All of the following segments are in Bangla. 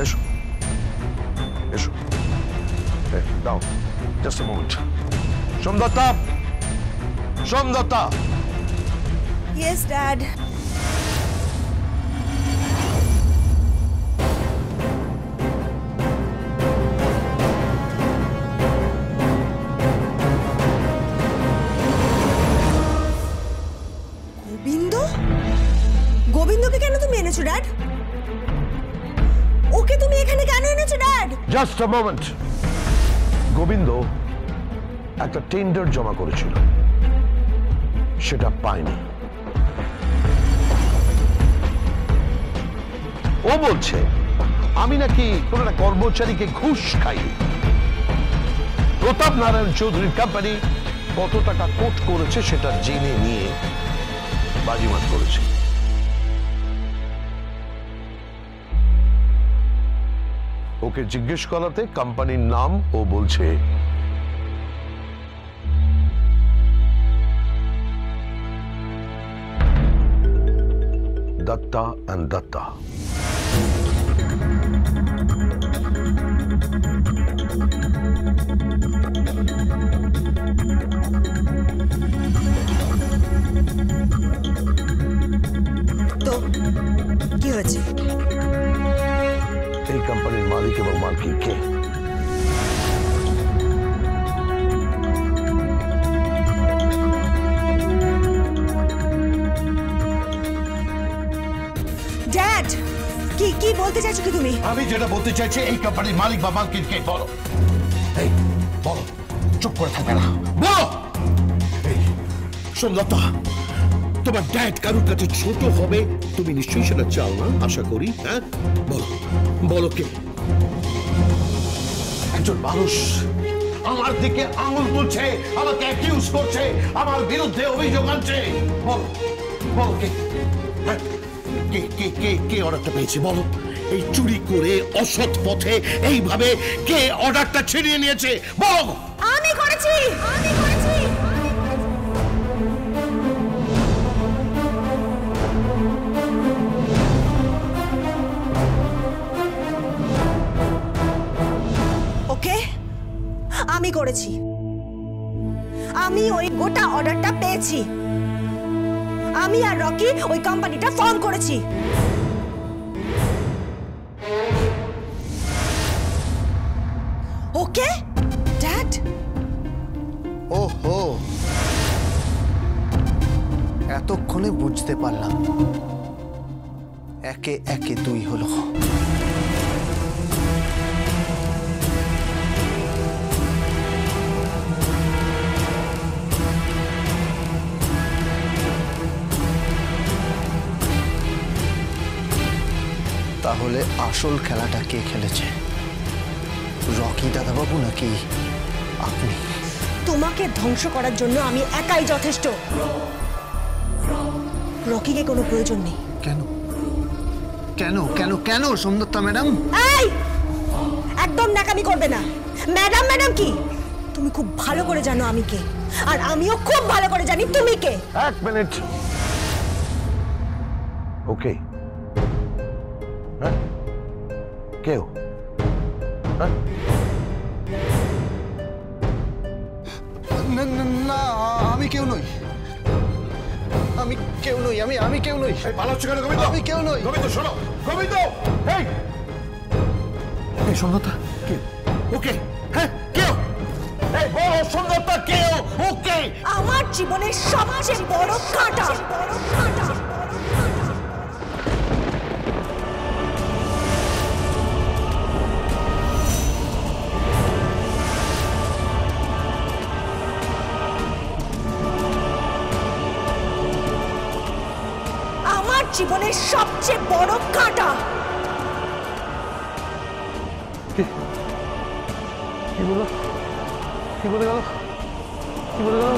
এসো এসো, দাও, just a moment. Somdatta, Somdatta. Yes dad. গোবিন্দকে কেন তুমি এনেছো ড্যাড? ওকে তুমি এখানে কেন এনেছো dad? Just a moment. Gobinda একটা টেন্ডার জমা করেছিল, সেটা পায়নি। ও বলছে আমি নাকি কোন একটা কর্মচারীকে ঘুষ খাই। প্রতাপ নারায়ণ চৌধুরীর কোম্পানি কত টাকা কোট করেছে সেটা জেনে নিয়ে বাজিমাত করেছে। ওকে জিজ্ঞেস করাতে কোম্পানির নাম ও বলছে দত্তা এন্ড দত্তা। তো কি হয়েছে? এই কোম্পানির মালিক এবং মালকিন কে? ড্যাড, কি বলতে চাইছো কি তুমি? আমি যেটা বলতে চাইছি, এই কোম্পানির মালিক বা মালকিন কে বলো। এই বলো, চুপ করে থাকবে না, বলো। এই সোমদত্তা, তোমার ড্যাড কারোর কাছে ছোট হবে তুমি নিশ্চয়ই সেটা চাও না, আশা করি। হ্যাঁ বলো, বলো কে? একজন মানুষ আমার দিকে আঙুল তুলছে, আমাকে অ্যাকিউজ করছে, আমার বিরুদ্ধে অভিযোগ আনছে। বলো, বলো কে? হ্যাঁ কে কে কে কে অর্ডারটা পেয়েছে বলো? এই চুরি করে অসৎ পথে এইভাবে কে অর্ডারটা ছিনিয়ে নিয়েছে বলো? আমি করেছি, আমি করেছি। ওকে, আমি করেছি। আমি ওই গোটা অর্ডারটা পেয়েছি। আমি আর রকি ওই কোম্পানিটা ফর্ম করেছি। Okay dad? ওহো, এতক্ষণে বুঝতে পারলাম, একে একে দুই হলো। তাহলে আসল খেলাটা কে খেলেছে? রকি দাদাবাবু নাকি আপনি? তোমাকে ধ্বংস করার জন্য আমি একাই যথেষ্ট। রকিকে কোনো প্রয়োজন নেই। কেন কেন কেন কেন সোমদত্তা ম্যাডাম? এই একদম নাকামি করবে না। ম্যাডাম ম্যাডাম কি? তুমি খুব ভালো করে জানো আমি কে, আর আমিও খুব ভালো করে জানি তুমি কে। এক মিনিট। ওকে, হ্যাঁ কেউ? হ্যাঁ না, আমি কেউ নই, আমি কেউ নই, আমি কেউ নই। পালাচ্ছ কেন গোবিন্দ? আমি কেউ নই। গোবিন্দ শোনো, গোবিন্দ। এই এই সোমদত্তা কে? ওকে, হ্যাঁ কেউ? এই বলো সোমদত্তা কেউ? ওকে। আমার জীবনের সবচেয়ে বড় কাঁটা। জীবনের সবচেয়ে বড় কাঁটা। কি বলো? কি বলে গেল? কি বলে গেল?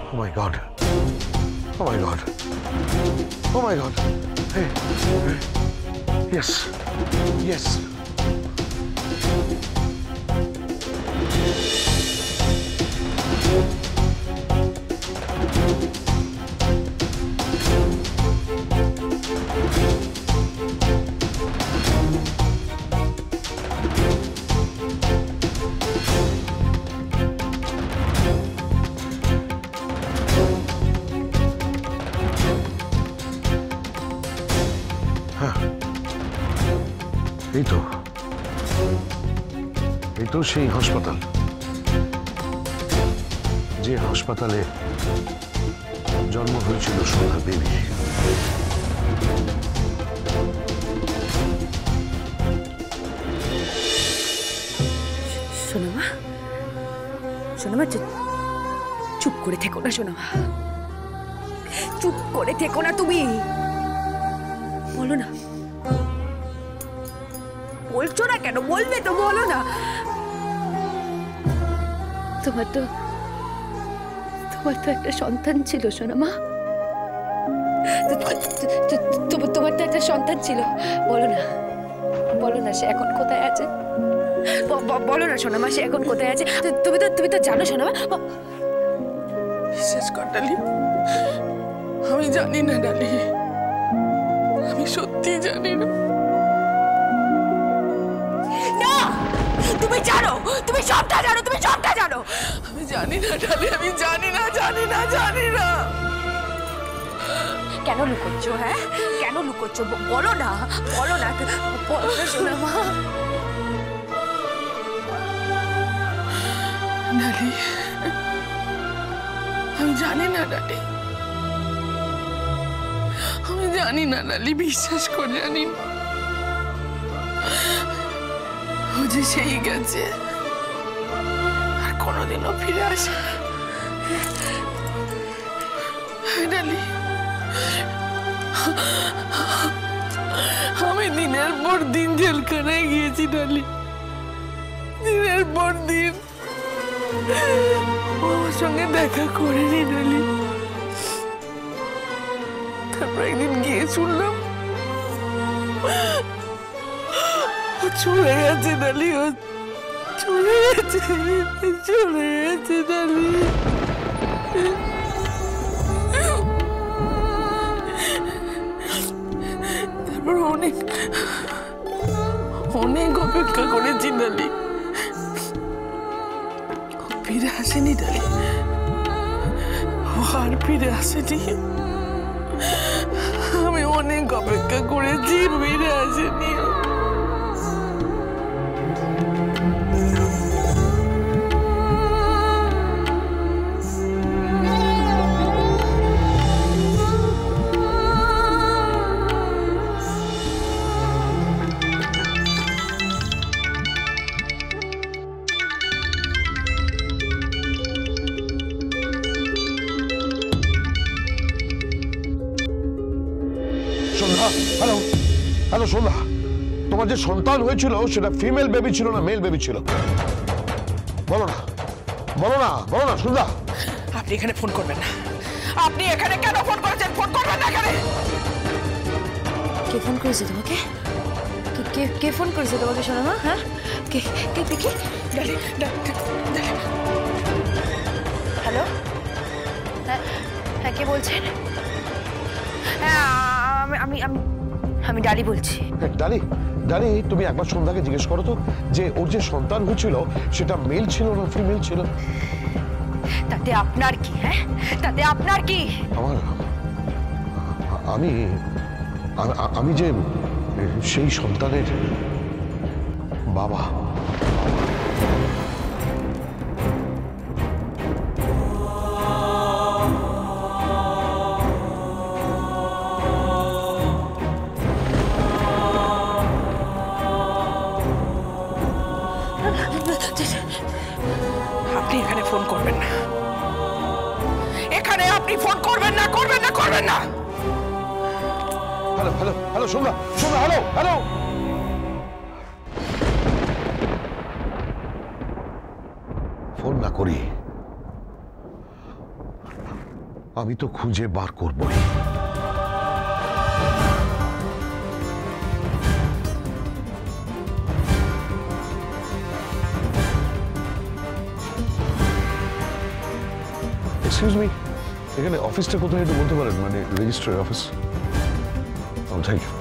Oh my God! Oh my God! Oh my God! Hey! Yes! Yes! এই তো সেই হাসপাতাল, যে হাসপাতালে জন্ম হয়েছিল সোনা বেবি। সোনামা, সোনামা চুপ করে থেকো না সোনামা, চুপ করে থেকো না, তুমি বলো না, বলছো না কেন? বলবে তো, বলো না। তোমার তো একটা সন্তান ছিল সোনামা, তোমার তো একটা সন্তান ছিল, বলো না, বলো না সে এখন কোথায় আছে? বলো না সোনামা, সে এখন কোথায় আছে? তুমি তো জানো সোনামা। বিশ্বাস কর ডালি, আমি জানি না ডালি, আমি সত্যি জানি না। না, তুমি জানো, তুমি সবটা জানো, তুমি সবটা জানো। আমি জানি না ডালি, আমি জানি না। কেন লুকোচ্ছ? হ্যাঁ, কেন লুকোচ্ছ? বলো না, বলো না, বলো না সোনামা। ডালি, আমি জানি না ডালি, আমি জানি না ডালি, বিশ্বাস কর জানি না। ও যে সেই গেছে, আর কোনোদিনও ফিরে আসে ডালি। আমি দিনের পর দিন জেলখানায় গিয়েছি ডালি, দিনের পর দিন আমার সঙ্গে দেখা করেনি ডালি। তারপর একদিন গিয়ে শুনলাম ও চলে গেছে ডালি, ও চলে গেছে ডালি। তারপর অনেক অপেক্ষা করেছি ডালি, ফিরে আসেনি ডালি, ও আর ফিরে আসেনি। আমি অনেক অপেক্ষা করেছি, ফিরে আসেনি। হ্যালো সন্ধ্যা, তোমার যে সন্তান হয়েছিল সেটা ফিমেল বেবি ছিল না মেল বেবি ছিল? বলো না, বলো না, বলো না সন্ধ্যা। আপনি এখানে ফোন করবেন না, আপনি এখানে কেন ফোন করেছেন? ফোন করবেন না এখানে। কে ফোন করেছে তোমাকে? কে ফোন করেছে তোমাকে সোনামা? হ্যাঁ, কে দেখি। ডালি, হ্যালো, হ্যাঁ কে বলছেন? হ্যাঁ, আমি ডালি বলছি। ডালি, তুমি একবার সন্ধ্যাকে জিজ্ঞেস করো তো যে ওর যে সন্তান হয়েছিল সেটা মেল ছিল না ফিমেল ছিল। তাতে আপনার কি? হ্যাঁ, তাতে আপনার কি? আমি যে সেই সন্তানের বাবা। আপনি এখানে ফোন করবেন না, এখানে আপনি ফোন করবেন না। হ্যালো সন্ধ্যা, হ্যালো। ফোন না করি আমি তো খুঁজে বার করবই। এক্সকিউজ মি, এখানে অফিসটা কোথায় একটু বলতে পারেন? মানে registrar office. Thank you.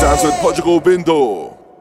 Jazz with Portugal Bindo.